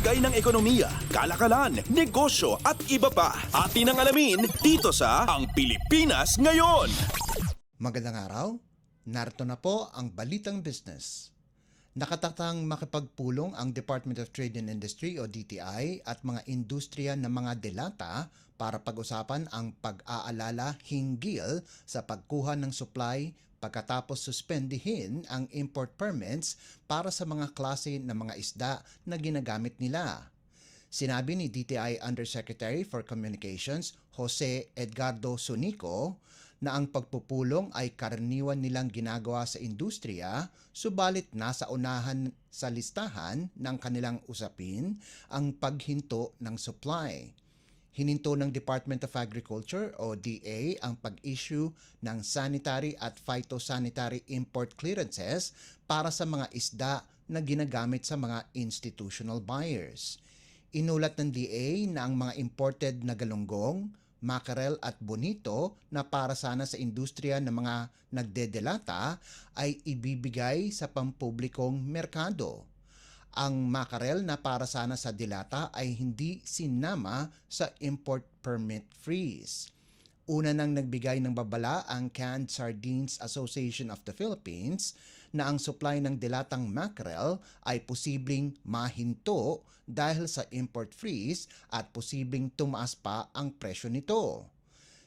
Lagay ng ekonomiya, kalakalan, negosyo at iba pa. Atin ang alamin dito sa Ang Pilipinas Ngayon. Magandang araw, narito na po ang Balitang Business. Nakatatang makipagpulong ang Department of Trade and Industry o DTI at mga industriya ng mga delata para pag-usapan ang pag-aalala hinggil sa pagkuha ng supply pagkatapos suspendihin ang import permits para sa mga klase ng mga isda na ginagamit nila. Sinabi ni DTI Undersecretary for Communications Jose Edgardo Sunico na ang pagpupulong ay karaniwan nilang ginagawa sa industriya, subalit nasa unahan sa listahan ng kanilang usapin ang paghinto ng supply. Hininto ng Department of Agriculture o DA ang pag-issue ng sanitary at phytosanitary import clearances para sa mga isda na ginagamit sa mga institutional buyers. Inulat ng DA na ang mga imported na galunggong, mackerel at bonito na para sana sa industriya ng mga nagdedelata ay ibibigay sa pampublikong merkado. Ang mackerel na para sana sa dilata ay hindi sinama sa import permit freeze. Una nang nagbigay ng babala ang Canned Sardines Association of the Philippines na ang supply ng dilatang mackerel ay posibleng mahinto dahil sa import freeze at posibleng tumaas pa ang presyo nito.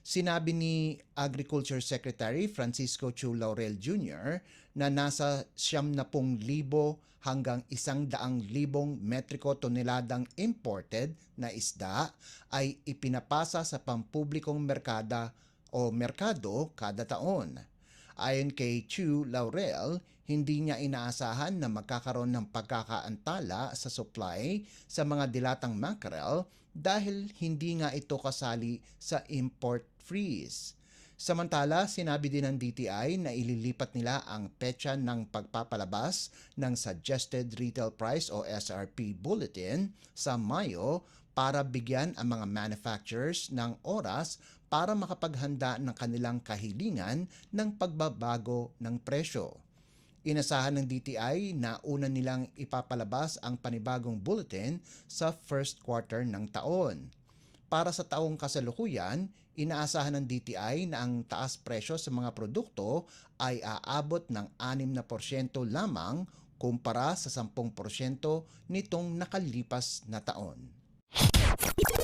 Sinabi ni Agriculture Secretary Francisco Chu Laurel Jr. na nasa 70,000 hanggang 100,000 metriko toneladang imported na isda ay ipinapasa sa pampublikong merkado kada taon. Ayon kay Chu Laurel, hindi niya inaasahan na magkakaroon ng pagkakaantala sa supply sa mga dilatang mackerel dahil hindi nga ito kasali sa import freeze. Samantala, sinabi din ng DTI na ililipat nila ang petsa ng pagpapalabas ng Suggested Retail Price o SRP Bulletin sa Mayo para bigyan ang mga manufacturers ng oras para makapaghanda ng kanilang kahilingan ng pagbabago ng presyo. Inasahan ng DTI na una nilang ipapalabas ang panibagong bulletin sa first quarter ng taon. Para sa taong kasalukuyan, inaasahan ng DTI na ang taas presyo sa mga produkto ay aabot ng 6% lamang kumpara sa 10% nitong nakalipas na taon.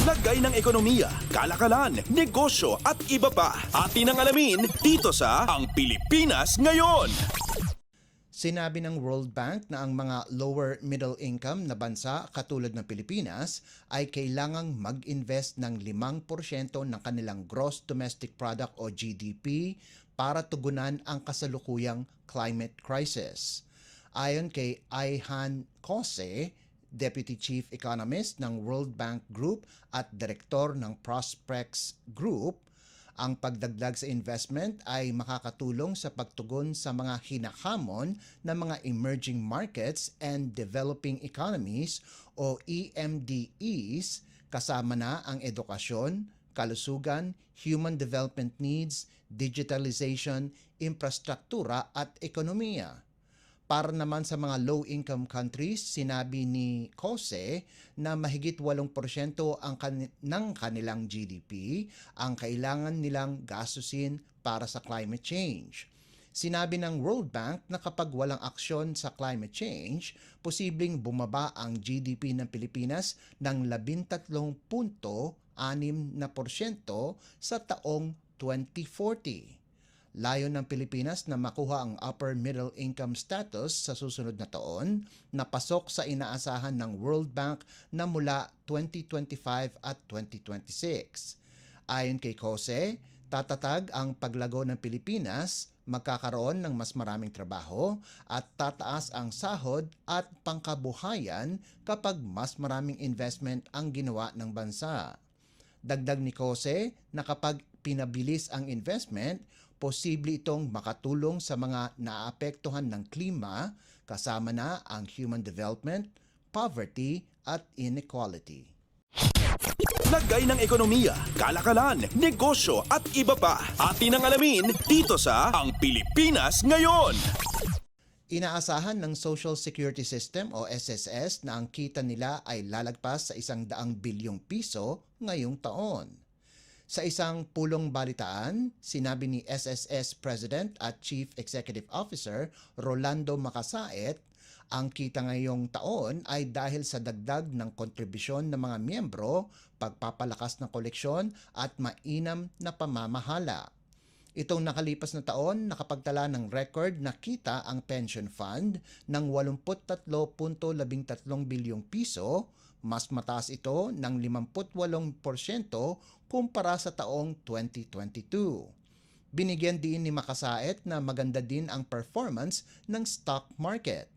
Lagay ng ekonomiya, kalakalan, negosyo at iba pa. Atin ang alamin dito sa Ang Pilipinas Ngayon. Sinabi ng World Bank na ang mga lower middle income na bansa katulad ng Pilipinas ay kailangang mag-invest ng 5% ng kanilang gross domestic product o GDP para tugunan ang kasalukuyang climate crisis. Ayon kay Ayhan Kose, Deputy Chief Economist ng World Bank Group at Direktor ng Prospex Group, ang pagdagdag sa investment ay makakatulong sa pagtugon sa mga hinahamon ng mga emerging markets and developing economies o EMDEs, kasama na ang edukasyon, kalusugan, human development needs, digitalization, infrastruktura at ekonomiya. Para naman sa mga low-income countries, sinabi ni Kose na mahigit 8% ng kanilang GDP ang kailangan nilang gastusin para sa climate change. Sinabi ng World Bank na kapag walang aksyon sa climate change, posibleng bumaba ang GDP ng Pilipinas ng 13.6% sa taong 2040. Layo ng Pilipinas na makuha ang upper middle income status sa susunod na taon na pasok sa inaasahan ng World Bank na mula 2025 at 2026. Ayon kay Kose, tatatag ang paglago ng Pilipinas, magkakaroon ng mas maraming trabaho at tataas ang sahod at pangkabuhayan kapag mas maraming investment ang ginawa ng bansa. Dagdag ni Kose na kapag pinabilis ang investment, posible itong makatulong sa mga naapektuhan ng klima, kasama na ang human development, poverty at inequality. Lagay ng ekonomiya, kalakalan, negosyo at iba pa. Atin ang alamin dito sa Ang Pilipinas Ngayon. Inaasahan ng Social Security System o SSS na ang kita nila ay lalagpas sa 100 bilyong piso ngayong taon. Sa isang pulong balitaan, sinabi ni SSS President at Chief Executive Officer Rolando Macasaet, ang kita ngayong taon ay dahil sa dagdag ng kontribusyon ng mga miyembro, pagpapalakas ng koleksyon at mainam na pamamahala. Itong nakalipas na taon, nakapagtala ng record na kita ang pension fund ng 83.13 bilyong piso, mas mataas ito ng 58% kumpara sa taong 2022. Binigyan din ni Macasaet na maganda din ang performance ng stock market.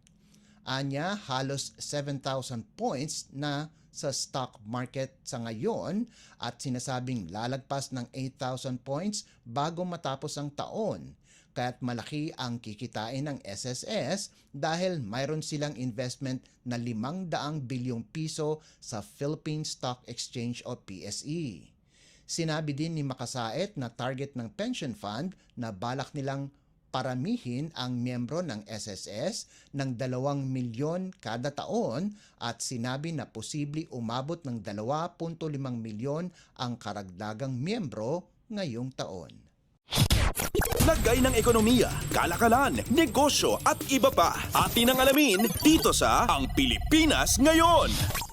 Anya, halos 7,000 points na sa stock market sa ngayon at sinasabing lalagpas ng 8,000 points bago matapos ang taon. Kaya't malaki ang kikitain ng SSS dahil mayroon silang investment na 500 bilyong piso sa Philippine Stock Exchange o PSE. Sinabi din ni Macasaet na target ng pension fund na balak nilang paramihin ang miyembro ng SSS ng 2 milyon kada taon at sinabi na posible umabot ng 2.5 milyon ang karagdagang miyembro ngayong taon. Lagay ng ekonomiya, kalakalan, negosyo at iba pa. Atin ang alamin dito sa Ang Pilipinas Ngayon.